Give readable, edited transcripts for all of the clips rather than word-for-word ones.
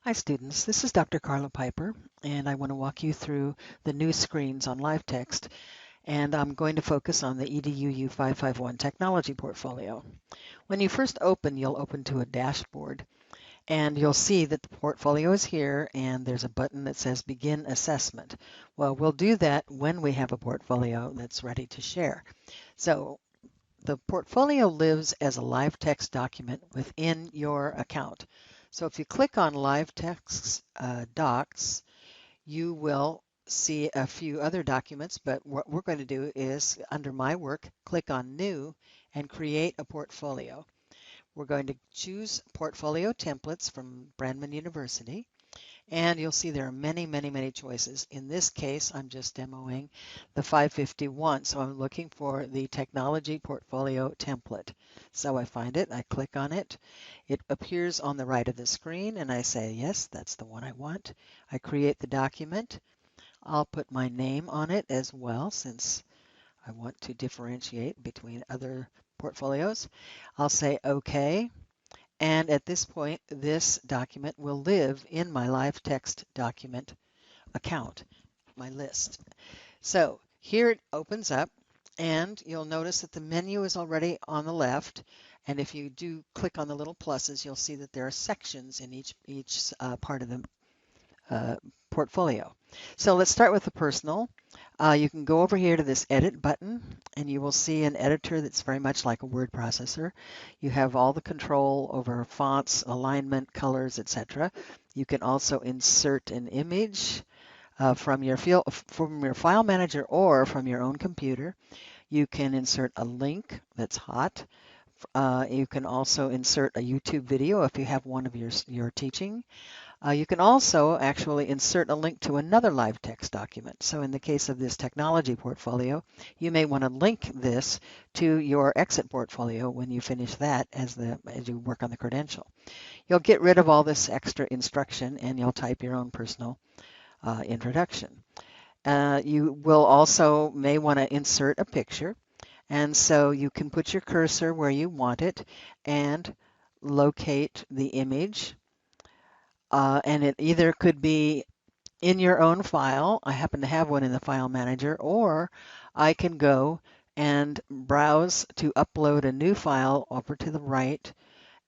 Hi students, this is Dr. Carla Piper, and I want to walk you through the new screens on LiveText, and I'm going to focus on the EDUU 551 technology portfolio. When you first open, you'll open to a dashboard, and you'll see that the portfolio is here, and there's a button that says Begin Assessment. Well, we'll do that when we have a portfolio that's ready to share. So the portfolio lives as a LiveText document within your account. So if you click on LiveText Docs, you will see a few other documents, but what we're going to do is, under My Work, click on New and create a portfolio. We're going to choose Portfolio Templates from Brandman University. And you'll see there are many, many, many choices. In this case, I'm just demoing the 551. So I'm looking for the technology portfolio template. So I find it, I click on it. It appears on the right of the screen and I say, yes, that's the one I want. I create the document. I'll put my name on it as well since I want to differentiate between other portfolios. I'll say OK. And at this point, this document will live in my LiveText document account, my list. So here it opens up, and you'll notice that the menu is already on the left. And if you do click on the little pluses, you'll see that there are sections in each part of the uh, portfolio. So let's start with the personal. You can go over here to this edit button and you will see an editor that's very much like a word processor. You have all the control over fonts, alignment, colors, etc. You can also insert an image from your file manager or from your own computer. You can insert a link that's hot. You can also insert a YouTube video if you have one of your teaching. You can also actually insert a link to another LiveText document. So in the case of this technology portfolio, you may want to link this to your exit portfolio when you finish that as you work on the credential. You'll get rid of all this extra instruction and you'll type your own personal introduction. You will also may want to insert a picture. And so you can put your cursor where you want it and locate the image. And it either could be in your own file. I happen to have one in the file manager, or I can go and browse to upload a new file over to the right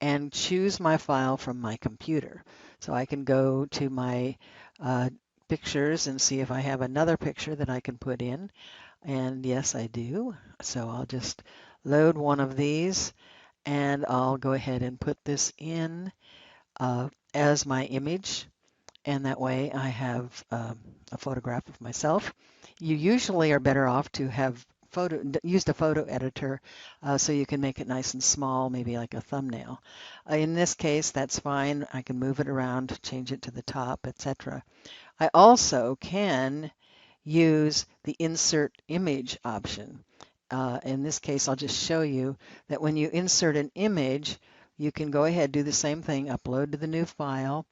and choose my file from my computer. So I can go to my pictures and see if I have another picture that I can put in. And yes, I do. So I'll just load one of these and I'll go ahead and put this in as my image. And that way I have a photograph of myself. You usually are better off to have used a photo editor so you can make it nice and small, maybe like a thumbnail. In this case, that's fine. I can move it around, change it to the top, etc. I also can use the insert image option. In this case, I'll just show you that when you insert an image, you can go ahead, do the same thing, upload to the new file,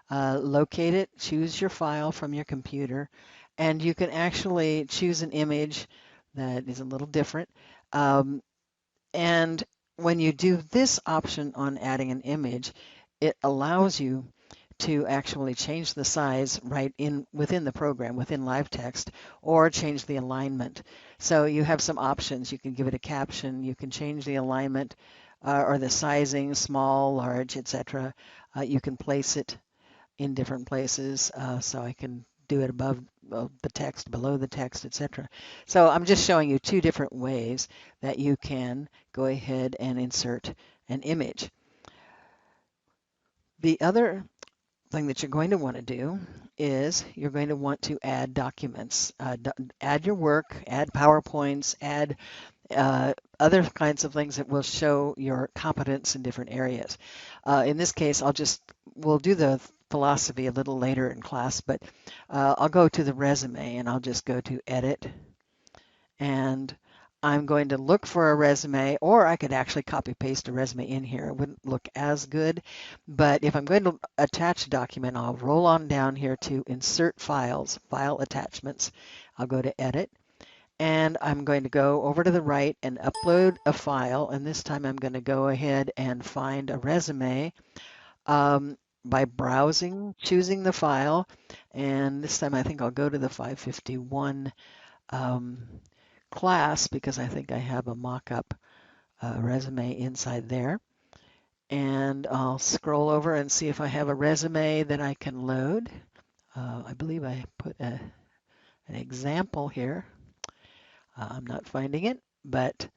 locate it, choose your file from your computer, and you can actually choose an image that is a little different. And when you do this option on adding an image, it allows you to actually change the size right in within the program, within LiveText, or change the alignment. So you have some options. You can give it a caption. You can change the alignment or the sizing, small, large, etc. You can place it in different places. So I can do it above the text, below the text, etc. So I'm just showing you two different ways that you can go ahead and insert an image. The other thing that you're going to want to do is you're going to want to add documents, add your work, add PowerPoints, add other kinds of things that will show your competence in different areas. In this case, we'll do the philosophy a little later in class, but I'll go to the resume and I'll just go to edit and I'm going to look for a resume, or I could actually copy paste a resume in here. It wouldn't look as good, but if I'm going to attach a document, I'll roll on down here to insert files, file attachments. I'll go to edit and I'm going to go over to the right and upload a file, and this time I'm going to go ahead and find a resume. by browsing, choosing the file, and this time I think I'll go to the 551 class because I think I have a mock-up resume inside there. And I'll scroll over and see if I have a resume that I can load. I believe I put an example here. I'm not finding it, but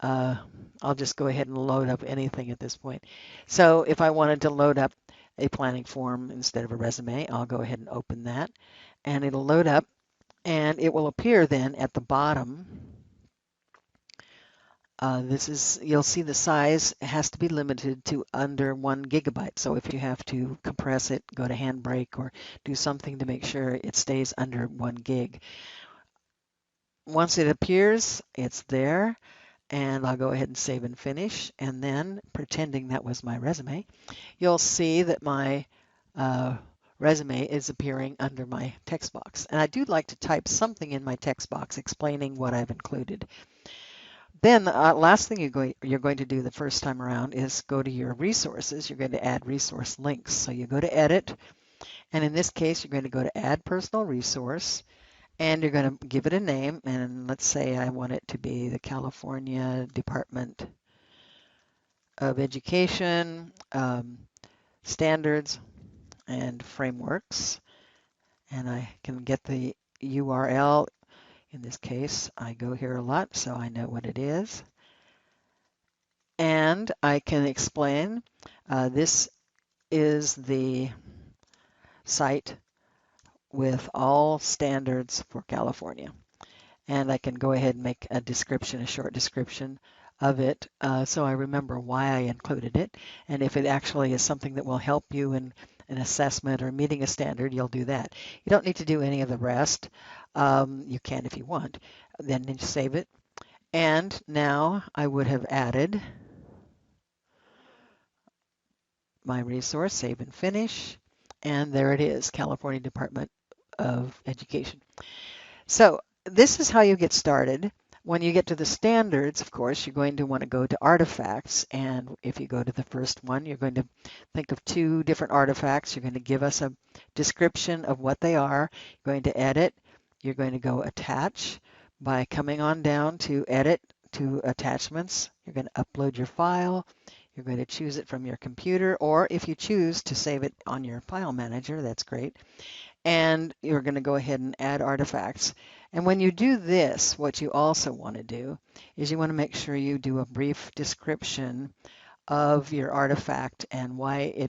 I'll just go ahead and load up anything at this point. So if I wanted to load up a planning form instead of a resume, I'll go ahead and open that, and it'll load up, and it will appear then at the bottom. You'll see the size has to be limited to under 1 gigabyte. So if you have to compress it, go to Handbrake or do something to make sure it stays under 1 gig. Once it appears, it's there, and I'll go ahead and save and finish. And then, pretending that was my resume, you'll see that my resume is appearing under my text box. And I do like to type something in my text box explaining what I've included. Then the last thing you're going to do the first time around is go to your resources. You're going to add resource links. So you go to Edit, and in this case, you're going to go to Add Personal Resource, and you're going to give it a name. And let's say I want it to be the California Department of Education Standards and Frameworks. And I can get the URL. In this case, I go here a lot, so I know what it is. And I can explain this is the site with all standards for California. And I can go ahead and make a description, a short description of it, so I remember why I included it. And if it actually is something that will help you in an assessment or meeting a standard, you'll do that. You don't need to do any of the rest. You can if you want. Then you save it. And now I would have added my resource, save and finish, and there it is, California Department of Education. So this is how you get started. When you get to the standards, of course, you're going to want to go to artifacts, and if you go to the first one, you're going to think of 2 different artifacts. You're going to give us a description of what they are. You're going to edit. You're going to go attach by coming on down to edit to attachments. You're going to upload your file. You're going to choose it from your computer, or if you choose to save it on your file manager, that's great. And you're going to go ahead and add artifacts. And when you do this, what you also want to do is you want to make sure you do a brief description of your artifact and why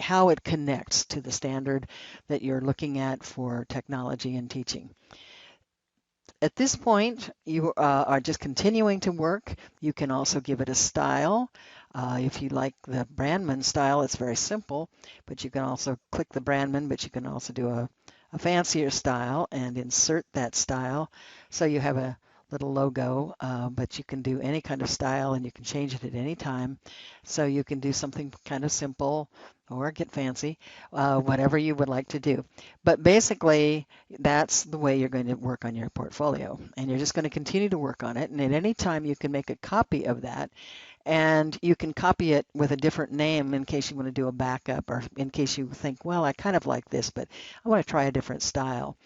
how it connects to the standard that you're looking at for technology and teaching. At this point, you are just continuing to work. You can also give it a style. If you like the Brandman style, it's very simple, but you can also click the Brandman, but you can also do a fancier style and insert that style. So you have a little logo, but you can do any kind of style and you can change it at any time. So you can do something kind of simple or get fancy, whatever you would like to do. But basically, that's the way you're going to work on your portfolio. And you're just going to continue to work on it. And at any time, you can make a copy of that. And you can copy it with a different name in case you want to do a backup or in case you think, well, I kind of like this, but I want to try a different style.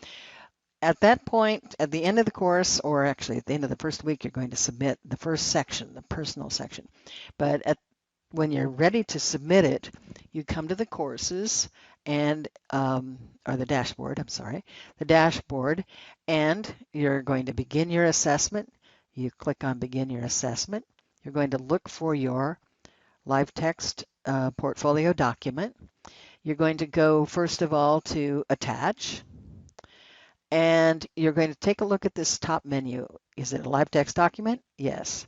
At that point, at the end of the course, or actually at the end of the first week, you're going to submit the first section, the personal section. But when you're ready to submit it, you come to the courses and or the dashboard, I'm sorry, the dashboard, and you're going to begin your assessment. You click on begin your assessment. You're going to look for your LiveText portfolio document. You're going to go first of all to attach, and you're going to take a look at this top menu. Is it a LiveText document? Yes.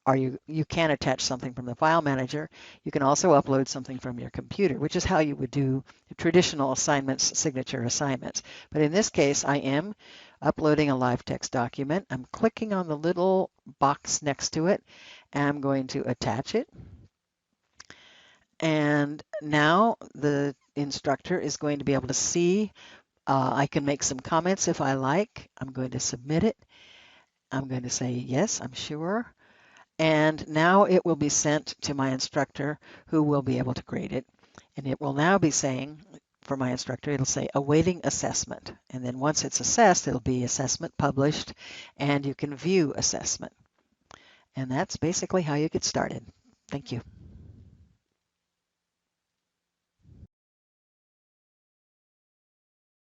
You can attach something from the file manager. You can also upload something from your computer, which is how you would do traditional assignments, signature assignments. But in this case, I am uploading a LiveText document. I'm clicking on the little box next to it, and I'm going to attach it. And now the instructor is going to be able to see. I can make some comments if I like. I'm going to submit it. I'm going to say, yes, I'm sure. And now it will be sent to my instructor, who will be able to grade it. And it will now be saying, for my instructor, it'll say awaiting assessment. And then once it's assessed, it'll be assessment published, and you can view assessment. And that's basically how you get started. Thank you.